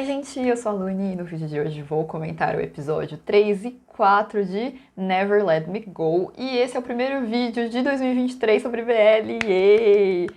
gente, eu sou a Luni e no vídeo de hoje vou comentar o episódio 3 e 4 de Never Let Me Go. E esse é o primeiro vídeo de 2023 sobre BL, yay!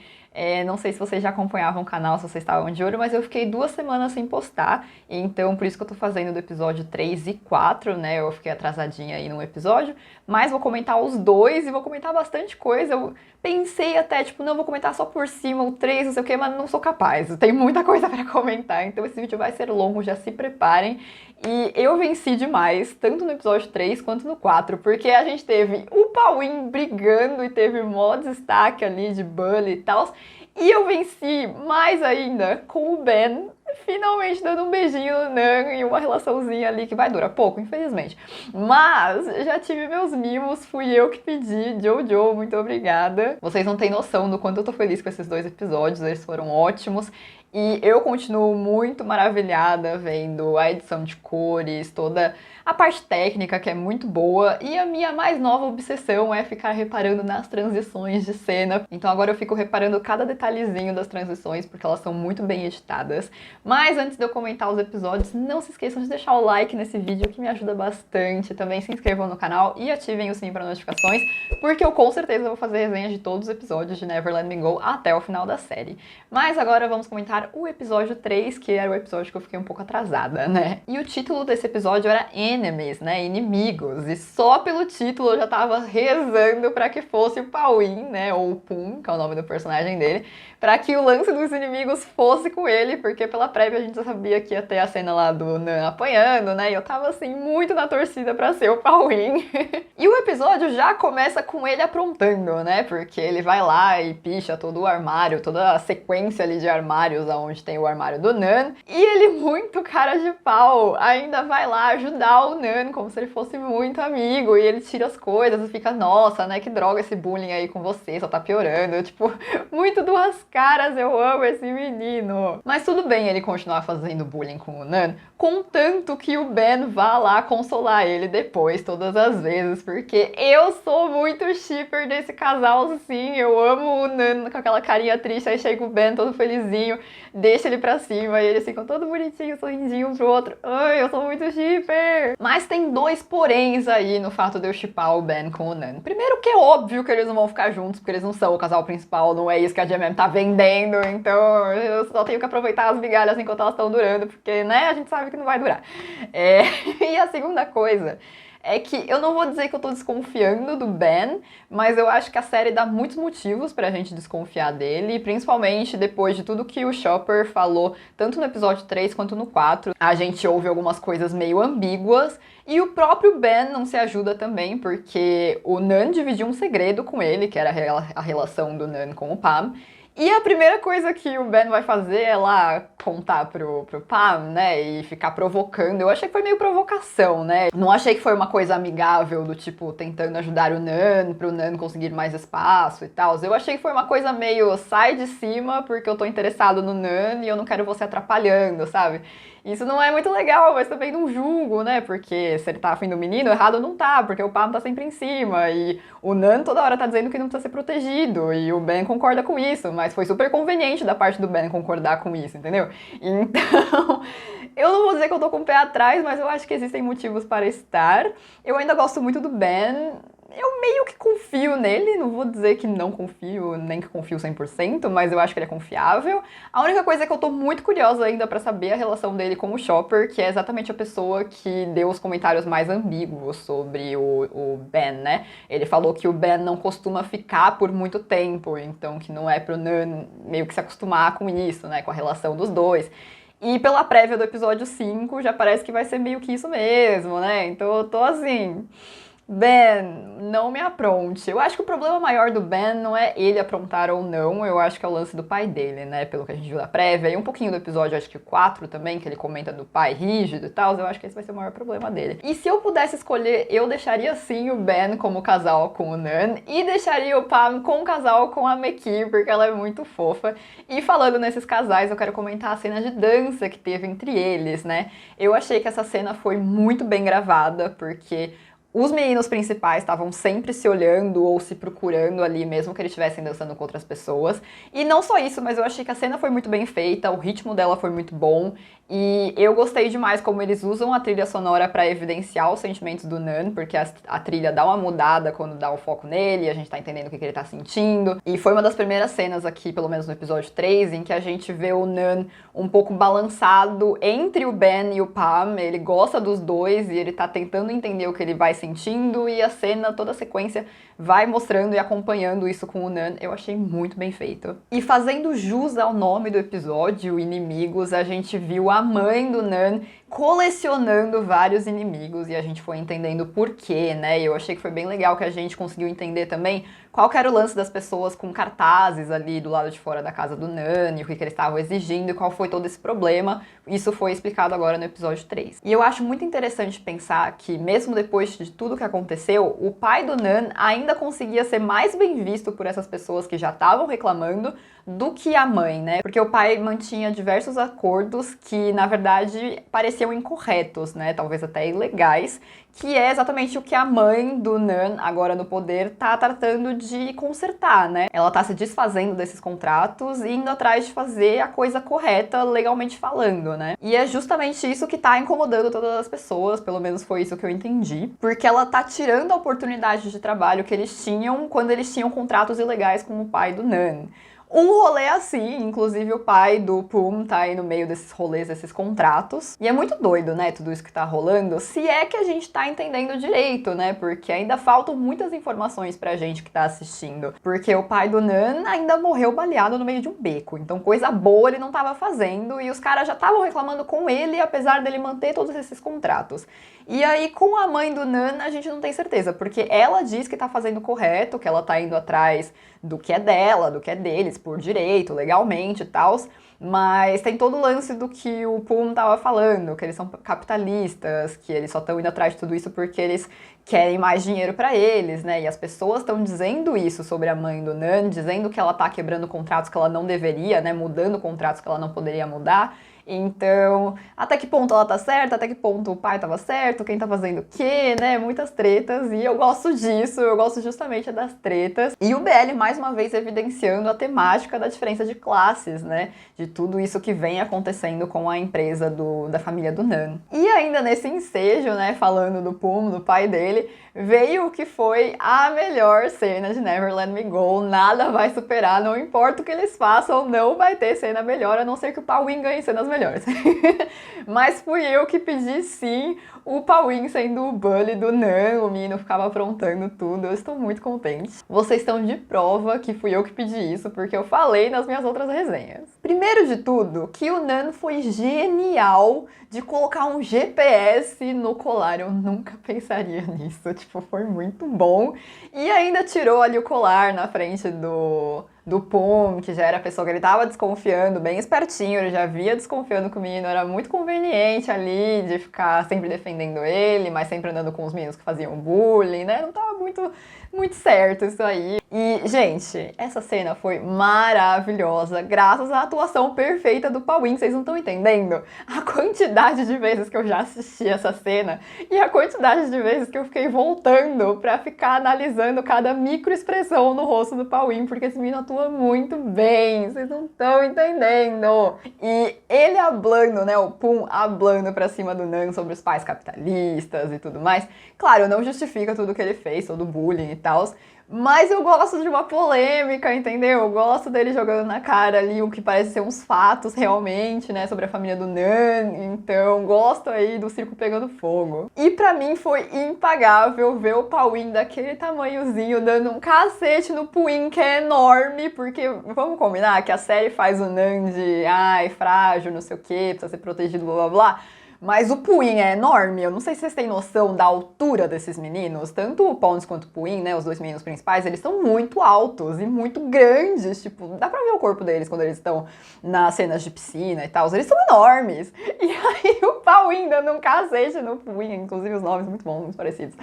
Não sei se vocês já acompanhavam o canal, se vocês estavam de olho, mas eu fiquei 2 semanas sem postar, então por isso que eu tô fazendo do episódio 3 e 4, né? Eu fiquei atrasadinha aí num episódio, mas vou comentar os dois e vou comentar bastante coisa. Eu pensei até, tipo, não, vou comentar só por cima o 3, não sei o que, mas não sou capaz. Tem muita coisa pra comentar, então esse vídeo vai ser longo, já se preparem. E eu venci demais, tanto no episódio 3 quanto no 4, porque a gente teve o Pauin brigando e teve mó destaque ali de bully e tal. E eu venci mais ainda com o Ben finalmente dando um beijinho no Nan e uma relaçãozinha ali que vai durar pouco, infelizmente. Mas já tive meus mimos, fui eu que pedi, Jojo, muito obrigada. Vocês não têm noção do quanto eu tô feliz com esses 2 episódios, eles foram ótimos. E eu continuo muito maravilhada vendo a edição de cores, toda a parte técnica que é muito boa, e a minha mais nova obsessão é ficar reparando nas transições de cena. Então agora eu fico reparando cada detalhezinho das transições porque elas são muito bem editadas. Mas antes de eu comentar os episódios, não se esqueçam de deixar o like nesse vídeo que me ajuda bastante. Também se inscrevam no canal e ativem o sininho para notificações, porque eu com certeza vou fazer resenhas de todos os episódios de Never Let Me Go até o final da série. Mas agora vamos comentar o episódio 3, que era o episódio que eu fiquei um pouco atrasada, né? E o título desse episódio era Enemies, né? Inimigos. E só pelo título eu já tava rezando pra que fosse o Pauin, né? Ou o Pum, que é o nome do personagem dele, pra que o lance dos inimigos fosse com ele, porque pela prévia a gente já sabia que ia ter a cena lá do Nan apanhando, né? E eu tava assim, muito na torcida pra ser o Pauin. E o episódio já começa com ele aprontando, né? Porque ele vai lá e picha todo o armário, toda a sequência ali de armários aonde tem o armário do Nan. E ele, muito cara de pau, ainda vai lá ajudar o Nan como se ele fosse muito amigo. E ele tira as coisas e fica, nossa, né? Que droga esse bullying aí com você, só tá piorando. Tipo, muito duas caras, eu amo esse menino. Mas tudo bem ele continuar fazendo bullying com o Nan, contanto que o Ben vá lá consolar ele depois, todas as vezes, porque eu sou muito shipper desse casal, sim. Eu amo o Nan com aquela carinha triste, aí chega o Ben todo felizinho, deixa ele pra cima e eles ficam todo bonitinho, sorrindinho um pro outro. Ai, eu sou muito shipper! Mas tem 2 poréns aí no fato de eu shippar o Ben com o Nan. Primeiro que é óbvio que eles não vão ficar juntos, porque eles não são o casal principal, não é isso que a JMM tá vendendo, então eu só tenho que aproveitar as migalhas enquanto elas estão durando, porque, né, a gente sabe que não vai durar. E a segunda coisa é que eu não vou dizer que eu tô desconfiando do Ben, mas eu acho que a série dá muitos motivos pra gente desconfiar dele, principalmente depois de tudo que o Chopper falou, tanto no episódio 3 quanto no 4. A gente ouve algumas coisas meio ambíguas, e o próprio Ben não se ajuda também, porque o Nan dividiu um segredo com ele, que era a relação do Nan com o Pam. E a primeira coisa que o Ben vai fazer é lá contar pro Pam, né, e ficar provocando. Eu achei que foi meio provocação, né? Não achei que foi uma coisa amigável do tipo tentando ajudar o Nan, pro Nan conseguir mais espaço e tal. Eu achei que foi uma coisa meio sai de cima porque eu tô interessado no Nan e eu não quero você atrapalhando, sabe? Isso não é muito legal, mas também não julgo, né? Porque se ele tá afim do menino, errado não tá, porque o Pam tá sempre em cima. E o Nan toda hora tá dizendo que não precisa ser protegido. E o Ben concorda com isso, mas foi super conveniente da parte do Ben concordar com isso, entendeu? Então, eu não vou dizer que eu tô com o pé atrás, mas eu acho que existem motivos para estar. Eu ainda gosto muito do Ben. Eu meio que confio nele, não vou dizer que não confio, nem que confio 100%, mas eu acho que ele é confiável. A única coisa é que eu tô muito curiosa ainda pra saber a relação dele com o Chopper, que é exatamente a pessoa que deu os comentários mais ambíguos sobre o Ben, né? Ele falou que o Ben não costuma ficar por muito tempo, então que não é pro Nan meio que se acostumar com isso, né? Com a relação dos dois. E pela prévia do episódio 5, já parece que vai ser meio que isso mesmo, né? Então eu tô assim... Ben, não me apronte. Eu acho que o problema maior do Ben não é ele aprontar ou não, eu acho que é o lance do pai dele, né? Pelo que a gente viu na prévia, e um pouquinho do episódio, acho que o 4 também, que ele comenta do pai rígido e tal, eu acho que esse vai ser o maior problema dele. E se eu pudesse escolher, eu deixaria sim o Ben como casal com o Nan, e deixaria o Pam como casal com a Meki, porque ela é muito fofa. E falando nesses casais, eu quero comentar a cena de dança que teve entre eles, né? Eu achei que essa cena foi muito bem gravada, porque Os meninos principais estavam sempre se olhando ou se procurando ali, mesmo que eles estivessem dançando com outras pessoas. E não só isso, mas eu achei que a cena foi muito bem feita, o ritmo dela foi muito bom. E eu gostei demais como eles usam a trilha sonora para evidenciar os sentimentos do Nan, porque a trilha dá uma mudada quando dá o foco nele, a gente tá entendendo o que ele tá sentindo. E foi uma das primeiras cenas aqui, pelo menos no episódio 3, em que a gente vê o Nan um pouco balançado entre o Ben e o Pam. Ele gosta dos dois e ele tá tentando entender o que ele vai sentindo, e a cena, toda a sequência, vai mostrando e acompanhando isso com o Nan. Eu achei muito bem feito. E fazendo jus ao nome do episódio, Inimigos, a gente viu a mãe do Nan colecionando vários inimigos e a gente foi entendendo por quê, né? E eu achei que foi bem legal que a gente conseguiu entender também qual que era o lance das pessoas com cartazes ali do lado de fora da casa do Nan, e o que eles estavam exigindo e qual foi todo esse problema. Isso foi explicado agora no episódio 3. E eu acho muito interessante pensar que, mesmo depois de tudo que aconteceu, o pai do Nan ainda conseguia ser mais bem visto por essas pessoas que já estavam reclamando do que a mãe, né? Porque o pai mantinha diversos acordos que, na verdade, pareciam incorretos, né? Talvez até ilegais, que é exatamente o que a mãe do Nan, agora no poder, tá tratando de consertar, né? Ela tá se desfazendo desses contratos e indo atrás de fazer a coisa correta, legalmente falando, né? E é justamente isso que tá incomodando todas as pessoas, pelo menos foi isso que eu entendi, porque ela tá tirando a oportunidade de trabalho que eles tinham quando eles tinham contratos ilegais com o pai do Nan. Um rolê assim, inclusive o pai do Pum tá aí no meio desses rolês, desses contratos. E é muito doido, né, tudo isso que tá rolando, se é que a gente tá entendendo direito, né, porque ainda faltam muitas informações pra gente que tá assistindo. Porque o pai do Nan ainda morreu baleado no meio de um beco, então coisa boa ele não tava fazendo e os caras já estavam reclamando com ele, apesar dele manter todos esses contratos. E aí, com a mãe do Nan, a gente não tem certeza, porque ela diz que tá fazendo o correto, que ela tá indo atrás do que é dela, do que é deles, por direito, legalmente e tal, mas tem todo o lance do que o Pum tava falando, que eles são capitalistas, que eles só estão indo atrás de tudo isso porque eles querem mais dinheiro pra eles, né? E as pessoas estão dizendo isso sobre a mãe do Nan, dizendo que ela tá quebrando contratos que ela não deveria, né? Mudando contratos que ela não poderia mudar. Então, até que ponto ela tá certa, até que ponto o pai tava certo, quem tá fazendo o quê, né? Muitas tretas, e eu gosto disso, eu gosto justamente das tretas. E o BL, mais uma vez, evidenciando a temática da diferença de classes, né? De tudo isso que vem acontecendo com a empresa da família do Nan. E ainda nesse ensejo, né, falando do Pum, do pai dele, veio o que foi a melhor cena de Never Let Me Go. Nada vai superar, não importa o que eles façam, não vai ter cena melhor, a não ser que o Pawin ganhe cenas melhores. Mas fui eu que pedi sim o Pawin sendo o bully do Nan, o menino ficava aprontando tudo, eu estou muito contente. Vocês estão de prova que fui eu que pedi isso, porque eu falei nas minhas outras resenhas. Primeiro de tudo, que o Nan foi genial de colocar um GPS no colar, eu nunca pensaria nisso, tipo, foi muito bom. E ainda tirou ali o colar na frente do Pum, que já era a pessoa que ele tava desconfiando, bem espertinho, ele já via desconfiando que o menino era muito conveniente ali, de ficar sempre defendendo ele, mas sempre andando com os meninos que faziam bullying, né? Não tava muito certo isso aí. E, gente, essa cena foi maravilhosa, graças à atuação perfeita do Pawin, vocês não estão entendendo? A quantidade de vezes que eu já assisti essa cena e a quantidade de vezes que eu fiquei voltando pra ficar analisando cada microexpressão no rosto do Pawin, porque esse menino atua muito bem, vocês não estão entendendo. E ele hablando, né, o Pum hablando pra cima do Nan sobre os pais capitalistas e tudo mais. Claro, não justifica tudo que ele fez, todo o bullying e tal, mas eu gosto de uma polêmica, entendeu? Eu gosto dele jogando na cara ali o que parece ser uns fatos realmente, né, sobre a família do Nan. Então, gosto aí do circo pegando fogo. E pra mim foi impagável ver o Pawin daquele tamanhozinho dando um cacete no Pum, que é enorme, porque vamos combinar que a série faz o Nan de, ai, frágil, não sei o que, precisa ser protegido, blá blá blá. Mas o Pum é enorme, eu não sei se vocês têm noção da altura desses meninos, tanto o Pons quanto o Pum, né, os dois meninos principais, eles são muito altos e muito grandes, tipo, dá pra ver o corpo deles quando eles estão nas cenas de piscina e tal, eles são enormes. E aí o Pum dando um cacete no Pum, inclusive os nomes muito bons, muito parecidos.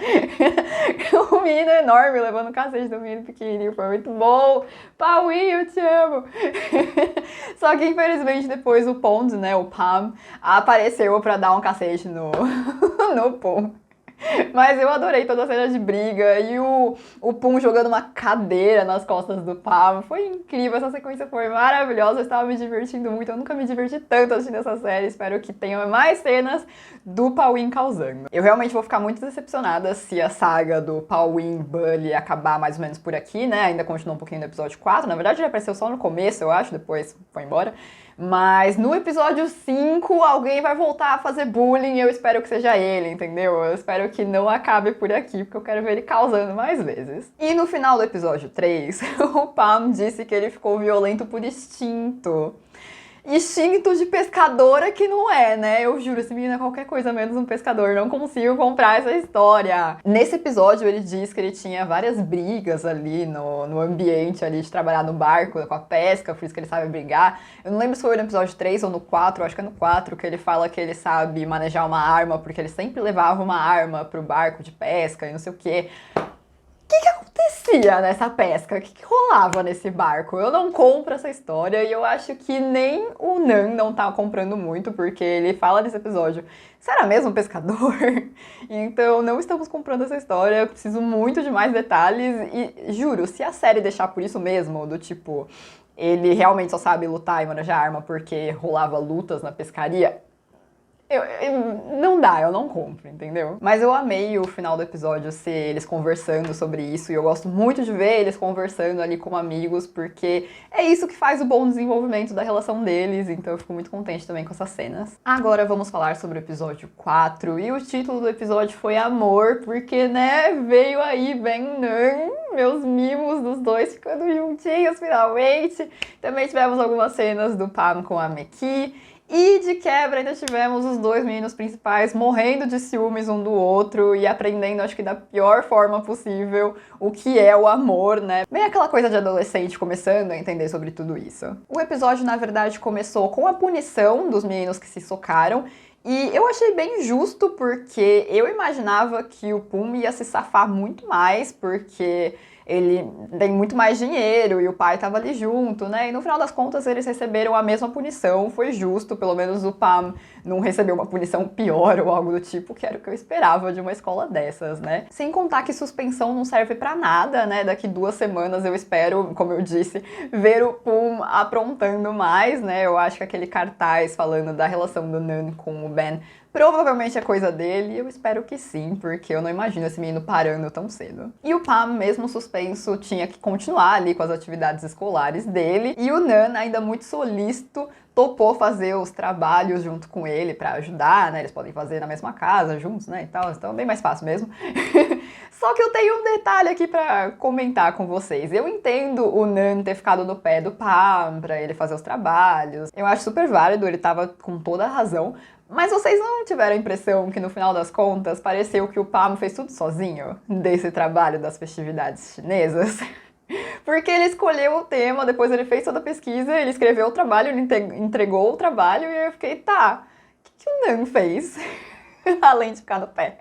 O menino enorme levando um cacete do menino pequenininho, foi muito bom. Pum, eu te amo. Só que infelizmente depois o Pons, né, o Pam, apareceu pra dar um cacete no Pum. Mas eu adorei toda a cena de briga e o Pum jogando uma cadeira nas costas do Pam. Foi incrível, essa sequência foi maravilhosa, eu estava me divertindo muito. Eu nunca me diverti tanto assistindo essa série. Espero que tenha mais cenas do Pauline causando. Eu realmente vou ficar muito decepcionada se a saga do Pauline Bully acabar mais ou menos por aqui, né? Ainda continua um pouquinho no episódio 4. Na verdade, ele apareceu só no começo, eu acho, depois foi embora. Mas no episódio 5, alguém vai voltar a fazer bullying e eu espero que seja ele, entendeu? Eu espero que não acabe por aqui, porque eu quero ver ele causando mais vezes. E no final do episódio 3, o Pam disse que ele ficou violento por instinto. Instinto de pescadora que não é, né? Eu juro, esse menino é qualquer coisa menos um pescador. Não consigo comprar essa história. Nesse episódio, ele diz que ele tinha várias brigas ali no ambiente ali de trabalhar no barco, com a pesca, por isso que ele sabe brigar. Eu não lembro se foi no episódio 3 ou no 4, acho que é no 4, que ele fala que ele sabe manejar uma arma, porque ele sempre levava uma arma pro barco de pesca e não sei o quê. O que acontecia nessa pesca? O que rolava nesse barco? Eu não compro essa história e eu acho que nem o Nan não tá comprando muito, porque ele fala nesse episódio, será mesmo um pescador? Então não estamos comprando essa história, eu preciso muito de mais detalhes e juro, se a série deixar por isso mesmo, do tipo, ele realmente só sabe lutar e manejar arma porque rolava lutas na pescaria, não dá, eu não compro, entendeu? Mas eu amei o final do episódio ser eles conversando sobre isso e eu gosto muito de ver eles conversando ali como amigos, porque é isso que faz o bom desenvolvimento da relação deles, então eu fico muito contente também com essas cenas. Agora vamos falar sobre o episódio 4 e o título do episódio foi Amor, porque, né, veio aí Ben Nan, meus mimos dos dois ficando juntinhos finalmente. Também tivemos algumas cenas do Pam com a Meki. E de quebra ainda tivemos os dois meninos principais morrendo de ciúmes um do outro e aprendendo, acho que da pior forma possível, o que é o amor, né? Bem aquela coisa de adolescente começando a entender sobre tudo isso. O episódio, na verdade, começou com a punição dos meninos que se socaram. E eu achei bem justo porque eu imaginava que o Pum ia se safar muito mais, porque ele tem muito mais dinheiro e o pai tava ali junto, né? E no final das contas eles receberam a mesma punição, foi justo, pelo menos o Pam não recebeu uma punição pior ou algo do tipo, que era o que eu esperava de uma escola dessas, né? Sem contar que suspensão não serve pra nada, né? Daqui 2 semanas eu espero, como eu disse, ver o Pum aprontando mais, né? Eu acho que aquele cartaz falando da relação do Nan com o Ben provavelmente é coisa dele, e eu espero que sim, porque eu não imagino esse menino parando tão cedo. E o Pam, mesmo suspenso, tinha que continuar ali com as atividades escolares dele, e o Nan, ainda muito solícito, topou fazer os trabalhos junto com ele pra ajudar, né? Eles podem fazer na mesma casa, juntos, né, e tal, então é bem mais fácil mesmo. Só que eu tenho um detalhe aqui pra comentar com vocês. Eu entendo o Nan ter ficado no pé do Pam pra ele fazer os trabalhos. Eu acho super válido, ele tava com toda a razão. Mas vocês não tiveram a impressão que no final das contas pareceu que o Pam fez tudo sozinho desse trabalho das festividades chinesas? Porque ele escolheu o tema, depois ele fez toda a pesquisa, ele escreveu o trabalho, ele entregou o trabalho e eu fiquei, tá, o que o Nan fez? Além de ficar no pé.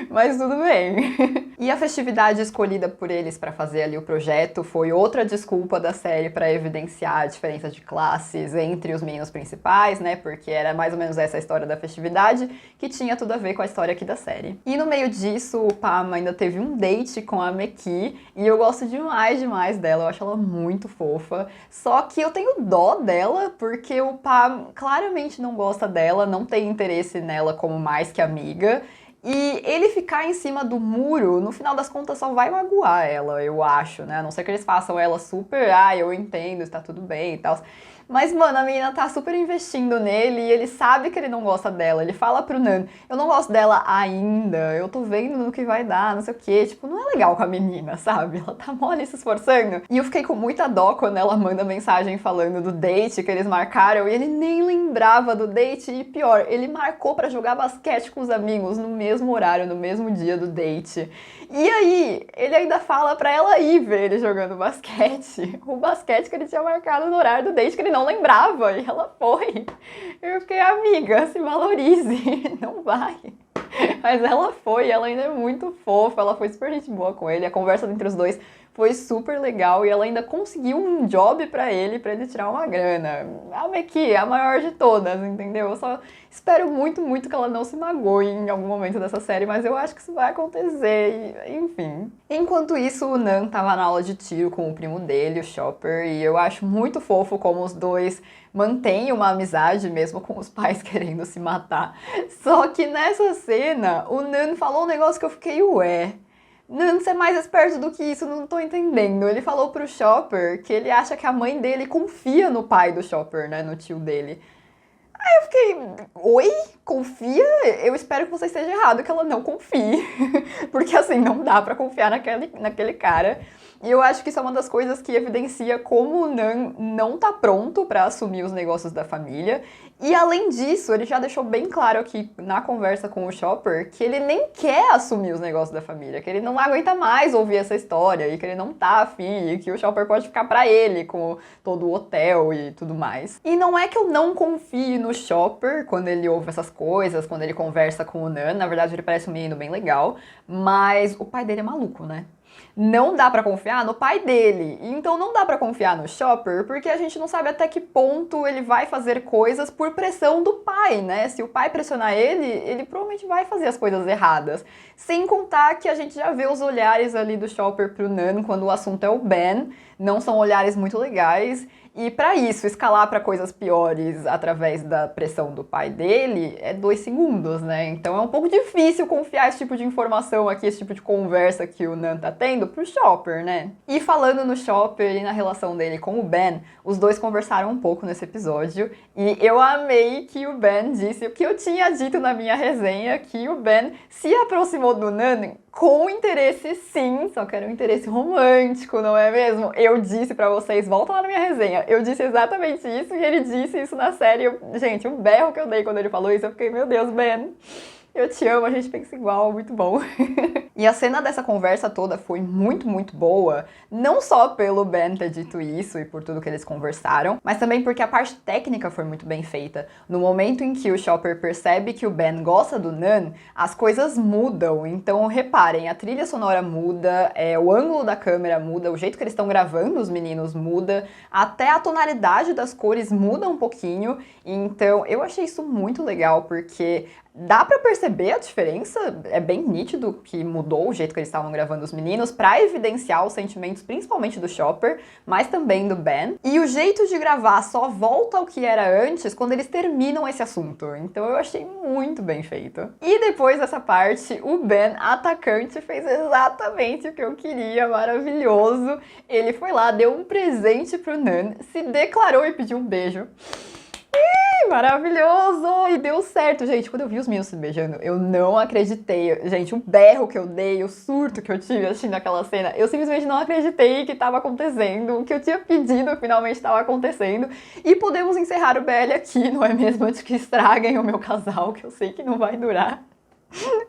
Mas tudo bem. E a festividade escolhida por eles para fazer ali o projeto foi outra desculpa da série para evidenciar a diferença de classes entre os meninos principais, né? Porque era mais ou menos essa a história da festividade, que tinha tudo a ver com a história aqui da série. E no meio disso, o Pam ainda teve um date com a Meki, e eu gosto demais dela, eu acho ela muito fofa. Só que eu tenho dó dela, porque o Pam claramente não gosta dela, não tem interesse nela como mais que amiga. E ele ficar em cima do muro, no final das contas, só vai magoar ela, eu acho, né? A não ser que eles façam ela super, eu entendo, está tudo bem e tal. Mas, mano, a menina tá super investindo nele e ele sabe que ele não gosta dela. Ele fala pro Nan, eu não gosto dela ainda, eu tô vendo no que vai dar, não sei o quê. Tipo, não é legal com a menina, sabe? Ela tá mole se esforçando. E eu fiquei com muita dó quando ela manda mensagem falando do date que eles marcaram e ele nem lembrava do date. E pior, ele marcou pra jogar basquete com os amigos no mesmo horário, no mesmo dia do date. E aí, ele ainda fala pra ela ir ver ele jogando basquete. O basquete que ele tinha marcado no horário do date, que ele não lembrava. E ela foi. Eu fiquei, amiga, se valorize. Não vai. Mas ela foi, ela ainda é muito fofa. Ela foi super gente boa com ele. A conversa entre os dois foi super legal e ela ainda conseguiu um job pra ele tirar uma grana. A Meki, a maior de todas, entendeu? Eu só espero muito, muito que ela não se magoe em algum momento dessa série, mas eu acho que isso vai acontecer, enfim. Enquanto isso, o Nan tava na aula de tiro com o primo dele, o Chopper, e eu acho muito fofo como os dois mantêm uma amizade mesmo com os pais querendo se matar. Só que nessa cena, o Nan falou um negócio que eu fiquei, ué, Nan, você é mais esperto do que isso, não tô entendendo. Ele falou pro Chopper que ele acha que a mãe dele confia no pai do Chopper, né, no tio dele. Aí eu fiquei, oi? Confia? Eu espero que você esteja errado, que ela não confie. Porque assim, não dá pra confiar naquele cara. E eu acho que isso é uma das coisas que evidencia como o Nan não tá pronto pra assumir os negócios da família. E além disso, ele já deixou bem claro aqui na conversa com o Chopper que ele nem quer assumir os negócios da família, que ele não aguenta mais ouvir essa história e que ele não tá afim e que o Chopper pode ficar pra ele com todo o hotel e tudo mais. E não é que eu não confie no Chopper quando ele ouve essas coisas, quando ele conversa com o Nan, na verdade ele parece um menino bem legal, mas o pai dele é maluco, né? Não dá pra confiar no pai dele. Então não dá pra confiar no Chopper, porque a gente não sabe até que ponto ele vai fazer coisas por pressão do pai, né? Se o pai pressionar ele provavelmente vai fazer as coisas erradas. Sem contar que a gente já vê os olhares ali do Chopper pro Nan quando o assunto é o Ben. Não são olhares muito legais. E pra isso, escalar pra coisas piores através da pressão do pai dele é 2 segundos, né? Então é um pouco difícil confiar esse tipo de informação aqui, esse tipo de conversa que o Nan tá tendo pro Chopper, né? E falando no Chopper e na relação dele com o Ben, os dois conversaram um pouco nesse episódio e eu amei que o Ben disse o que eu tinha dito na minha resenha, que o Ben se aproximou do Nan com interesse, sim, só que era um interesse romântico, não é mesmo? Eu disse pra vocês, volta lá na minha resenha, eu disse exatamente isso e ele disse isso na série. Gente, o berro que eu dei quando ele falou isso, eu fiquei, meu Deus, Ben, eu te amo, a gente pensa igual, muito bom. E a cena dessa conversa toda foi muito, muito boa, não só pelo Ben ter dito isso e por tudo que eles conversaram, mas também porque a parte técnica foi muito bem feita. No momento em que o Chopper percebe que o Ben gosta do Nan, as coisas mudam. Então, reparem, a trilha sonora muda, o ângulo da câmera muda, o jeito que eles estão gravando os meninos muda, até a tonalidade das cores muda um pouquinho. Então, eu achei isso muito legal, porque dá pra perceber a diferença, é bem nítido que mudou o jeito que eles estavam gravando os meninos pra evidenciar os sentimentos, principalmente do Chopper, mas também do Ben. E o jeito de gravar só volta ao que era antes quando eles terminam esse assunto. Então eu achei muito bem feito. E depois dessa parte, o Ben, atacante, fez exatamente o que eu queria, maravilhoso. Ele foi lá, deu um presente pro Nan, se declarou e pediu um beijo. Maravilhoso! E deu certo, gente. Quando eu vi os meninos se beijando, eu não acreditei. Gente, o berro que eu dei, o surto que eu tive assistindo aquela cena, eu simplesmente não acreditei que estava acontecendo. O que eu tinha pedido finalmente estava acontecendo. E podemos encerrar o BL aqui, não é mesmo? Antes que estraguem o meu casal, que eu sei que não vai durar.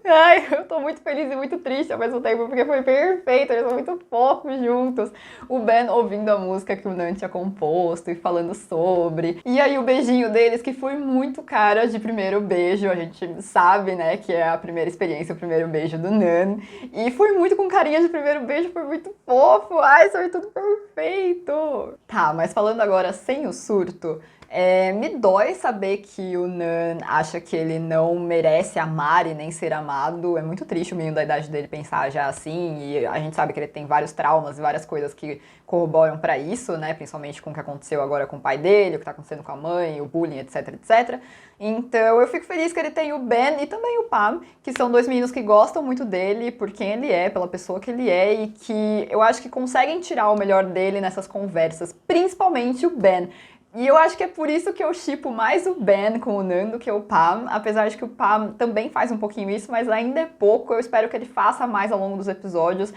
Ai, eu tô muito feliz e muito triste ao mesmo tempo, porque foi perfeito, eles são muito fofos juntos. O Ben ouvindo a música que o Nan tinha composto e falando sobre. E aí o beijinho deles, que foi muito cara de primeiro beijo, a gente sabe, né, que é a primeira experiência, o primeiro beijo do Nan. E foi muito com carinha de primeiro beijo, foi muito fofo. Ai, foi tudo perfeito. Tá, mas falando agora sem o surto, me dói saber que o Nan acha que ele não merece amar e nem ser amado. É muito triste o menino da idade dele pensar já assim, e a gente sabe que ele tem vários traumas e várias coisas que corroboram pra isso, né? Principalmente com o que aconteceu agora com o pai dele, o que tá acontecendo com a mãe, o bullying, etc, etc. Então eu fico feliz que ele tem o Ben e também o Pam, que são dois meninos que gostam muito dele por quem ele é, pela pessoa que ele é, e que eu acho que conseguem tirar o melhor dele nessas conversas, principalmente o Ben. E eu acho que é por isso que eu shippo mais o Ben com o Nan do que o Pam, apesar de que o Pam também faz um pouquinho isso, mas ainda é pouco. Eu espero que ele faça mais ao longo dos episódios,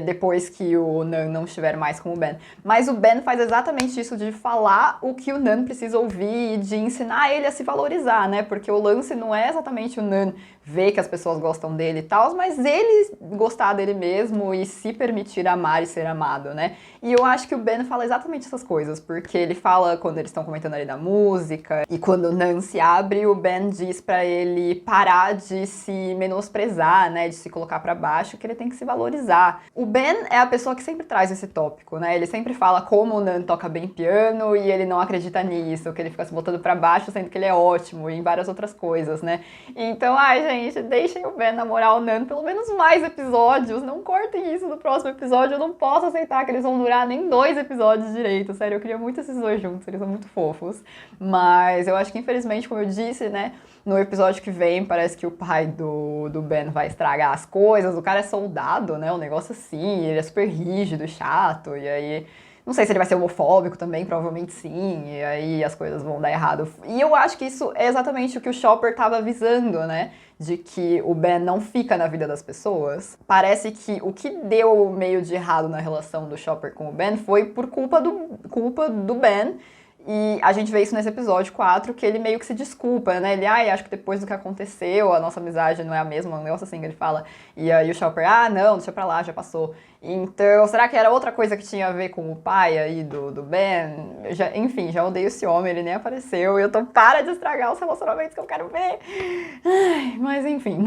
depois que o Nan não estiver mais com o Ben. Mas o Ben faz exatamente isso, de falar o que o Nan precisa ouvir e de ensinar ele a se valorizar, né? Porque o lance não é exatamente o Nan ver que as pessoas gostam dele e tal, mas ele gostar dele mesmo e se permitir amar e ser amado, né? E eu acho que o Ben fala exatamente essas coisas, porque ele fala quando eles estão comentando ali da música, e quando o Nan se abre, o Ben diz pra ele parar de se menosprezar, né? De se colocar pra baixo, que ele tem que se valorizar. explicar. O Ben é a pessoa que sempre traz esse tópico, né? Ele sempre fala como o Nan toca bem piano e ele não acredita nisso, que ele fica se botando pra baixo, sendo que ele é ótimo, e em várias outras coisas, né? Então, ai, gente, deixem o Ben namorar o Nan pelo menos mais episódios, não cortem isso no próximo episódio, eu não posso aceitar que eles vão durar nem 2 episódios direito, sério, eu queria muito esses dois juntos, eles são muito fofos. Mas eu acho que, infelizmente, como eu disse, né, no episódio que vem, parece que o pai do Ben vai estragar as coisas. O cara é soldado, né? Um negócio assim, ele é super rígido, chato, e aí... Não sei se ele vai ser homofóbico também, provavelmente sim, e aí as coisas vão dar errado. E eu acho que isso é exatamente o que o Chopper tava avisando, né? De que o Ben não fica na vida das pessoas. Parece que o que deu meio de errado na relação do Chopper com o Ben foi por culpa do Ben. E a gente vê isso nesse episódio 4, que ele meio que se desculpa, né? Ele, acho que depois do que aconteceu, a nossa amizade não é a mesma, um negócio assim que ele fala. E aí o Chopper, não, deixa pra lá, já passou. Então, será que era outra coisa que tinha a ver com o pai aí do Ben? Enfim, já odeio esse homem, ele nem apareceu. E eu tô, para de estragar os relacionamentos que eu quero ver. Ai, mas enfim.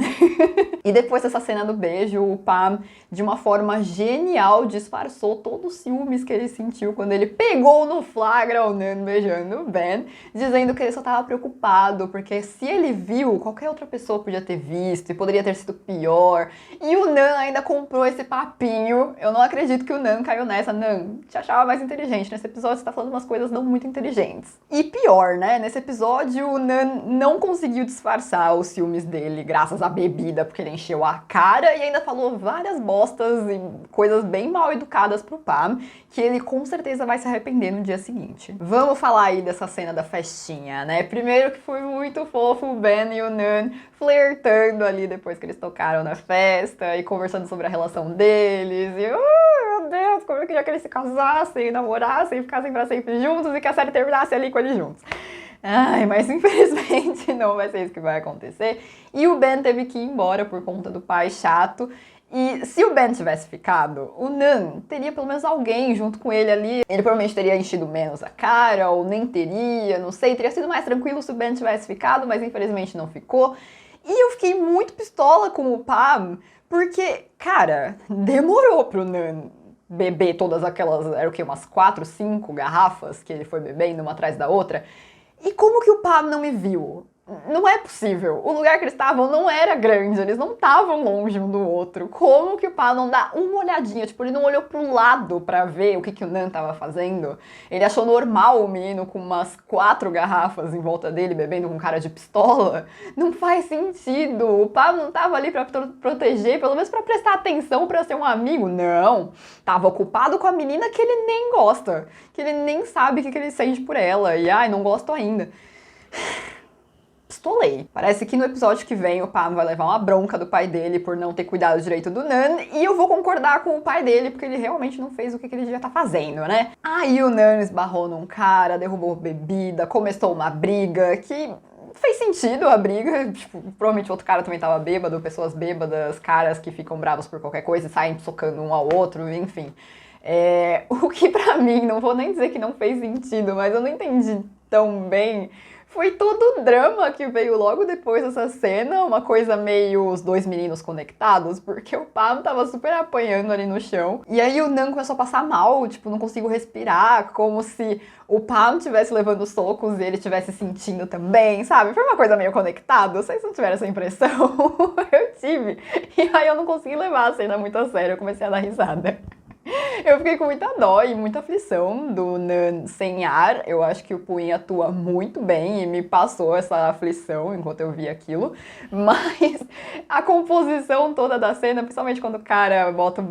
E depois dessa cena do beijo, o Pam, de uma forma genial, disfarçou todos os ciúmes que ele sentiu quando ele pegou no flagra o Nan beijando o Ben, dizendo que ele só tava preocupado, porque se ele viu, qualquer outra pessoa podia ter visto e poderia ter sido pior. E o Nan ainda comprou esse papinho. Eu não acredito que o Nan caiu nessa. Nan, te achava mais inteligente. Nesse episódio você tá falando umas coisas não muito inteligentes. E pior, né? Nesse episódio o Nan não conseguiu disfarçar os ciúmes dele graças à bebida, porque ele encheu a cara e ainda falou várias bostas e coisas bem mal educadas pro Pam, que ele com certeza vai se arrepender no dia seguinte. Vamos falar aí dessa cena da festinha, né? Primeiro que foi muito fofo o Ben e o Nan flertando ali depois que eles tocaram na festa e conversando sobre a relação deles. E, meu Deus, como eu queria que eles se casassem, namorassem, ficassem pra sempre juntos e que a série terminasse ali com eles juntos. Ai, mas infelizmente não vai ser isso que vai acontecer. E o Ben teve que ir embora por conta do pai chato. E se o Ben tivesse ficado, o Nan teria pelo menos alguém junto com ele ali. Ele provavelmente teria enchido menos a cara, ou nem teria, não sei. Teria sido mais tranquilo se o Ben tivesse ficado, mas infelizmente não ficou. E eu fiquei muito pistola com o Pam, porque, cara, demorou pro Nan beber todas aquelas, era o quê, umas 4, 5 garrafas que ele foi bebendo uma atrás da outra. E como que o Pam não me viu? Não é possível. O lugar que eles estavam não era grande, eles não estavam longe um do outro. Como que o Pam não dá uma olhadinha? Tipo, ele não olhou pro lado pra ver o que o Nan tava fazendo. Ele achou normal o menino com umas 4 garrafas em volta dele, bebendo com cara de pistola. Não faz sentido. O Pam não tava ali pra proteger, pelo menos pra prestar atenção, pra ser um amigo. Não. Tava ocupado com a menina que ele nem gosta. Que ele nem sabe o que ele sente por ela. E, não gosto ainda. Pistolei. Parece que no episódio que vem o Pam vai levar uma bronca do pai dele por não ter cuidado direito do Nan, e eu vou concordar com o pai dele, porque ele realmente não fez o que ele devia estar fazendo, né? Aí o Nan esbarrou num cara, derrubou bebida, começou uma briga que... fez sentido a briga, tipo, provavelmente o outro cara também tava bêbado, pessoas bêbadas, caras que ficam bravos por qualquer coisa e saem socando um ao outro, enfim. O que pra mim, não vou nem dizer que não fez sentido, mas eu não entendi tão bem... Foi todo o drama que veio logo depois dessa cena, uma coisa meio os dois meninos conectados, porque o Pam tava super apanhando ali no chão. E aí o Nan começou a passar mal, tipo, não consigo respirar, como se o Pam estivesse levando socos e ele estivesse sentindo também, sabe? Foi uma coisa meio conectada, vocês não tiveram essa impressão? Eu tive. E aí eu não consegui levar a cena muito a sério, eu comecei a dar risada. Eu fiquei com muita dó e muita aflição do Nan sem ar. Eu acho que o Puin atua muito bem e me passou essa aflição enquanto eu vi aquilo. Mas a composição toda da cena, principalmente quando o cara bota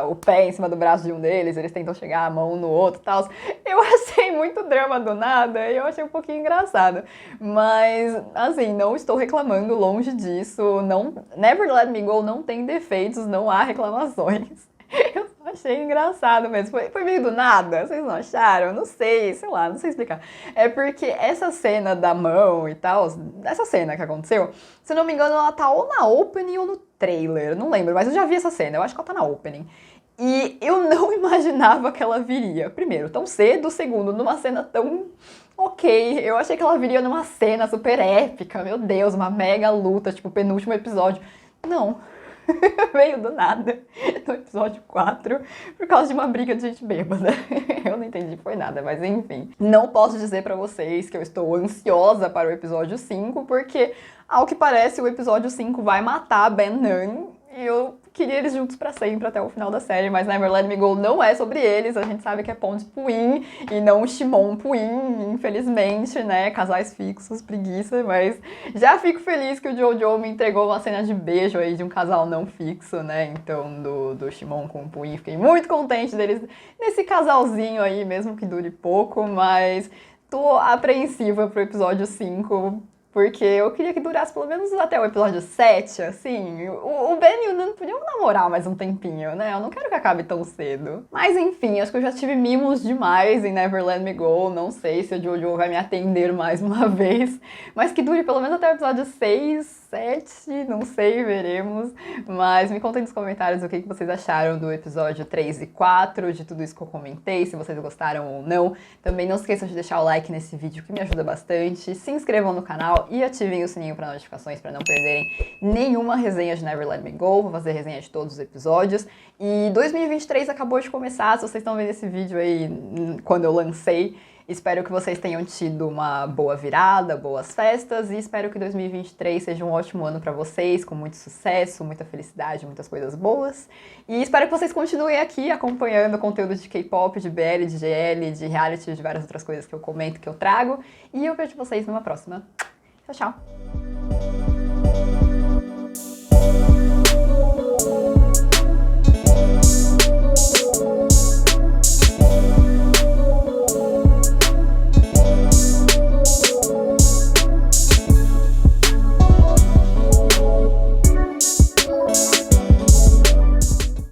o pé em cima do braço de um deles, eles tentam chegar a mão no outro e tal, eu achei muito drama do nada e eu achei um pouquinho engraçado. Mas, assim, não estou reclamando, longe disso. Não, Never Let Me Go não tem defeitos, não há reclamações. Eu achei engraçado mesmo. Foi meio do nada, vocês não acharam? Não sei, sei lá, não sei explicar. É porque essa cena da mão e tal, essa cena que aconteceu, se não me engano, ela tá ou na opening ou no trailer, não lembro, mas eu já vi essa cena, eu acho que ela tá na opening. E eu não imaginava que ela viria, primeiro, tão cedo, segundo, numa cena tão... ok, eu achei que ela viria numa cena super épica, meu Deus, uma mega luta, tipo, penúltimo episódio. Não. veio do nada no episódio 4 por causa de uma briga de gente bêbada. Eu não entendi, foi nada, mas enfim. Não posso dizer pra vocês que eu estou ansiosa para o episódio 5, porque, ao que parece, o episódio 5 vai matar Ben Nunn, e eu queria eles juntos pra sempre, até o final da série, mas Never Let Me Go não é sobre eles, a gente sabe que é Ponte Puin e não Shimon Puin, infelizmente, né, casais fixos, preguiça, mas já fico feliz que o Jojo me entregou uma cena de beijo aí de um casal não fixo, né, então do Shimon com o Puin, fiquei muito contente deles nesse casalzinho aí, mesmo que dure pouco, mas tô apreensiva pro episódio 5, porque eu queria que durasse pelo menos até o episódio 7, assim. O Ben e o Nun podiam namorar mais um tempinho, né? Eu não quero que acabe tão cedo. Mas enfim, acho que eu já tive mimos demais em Never Let Me Go. Não sei se o Jojo vai me atender mais uma vez. Mas que dure pelo menos até o episódio 6, 7, não sei, veremos. Mas me contem nos comentários o que vocês acharam do episódio 3 e 4, de tudo isso que eu comentei, se vocês gostaram ou não. Também não esqueçam de deixar o like nesse vídeo, que me ajuda bastante. Se inscrevam no canal e ativem o sininho para notificações para não perderem nenhuma resenha de Never Let Me Go. Vou fazer resenha de todos os episódios. E 2023 acabou de começar, se vocês estão vendo esse vídeo aí quando eu lancei. Espero que vocês tenham tido uma boa virada, boas festas, e espero que 2023 seja um ótimo ano pra vocês, com muito sucesso, muita felicidade, muitas coisas boas. E espero que vocês continuem aqui acompanhando o conteúdo de K-pop, de BL, de GL, de reality, de várias outras coisas que eu comento, que eu trago. E eu vejo vocês numa próxima. Tchau, tchau!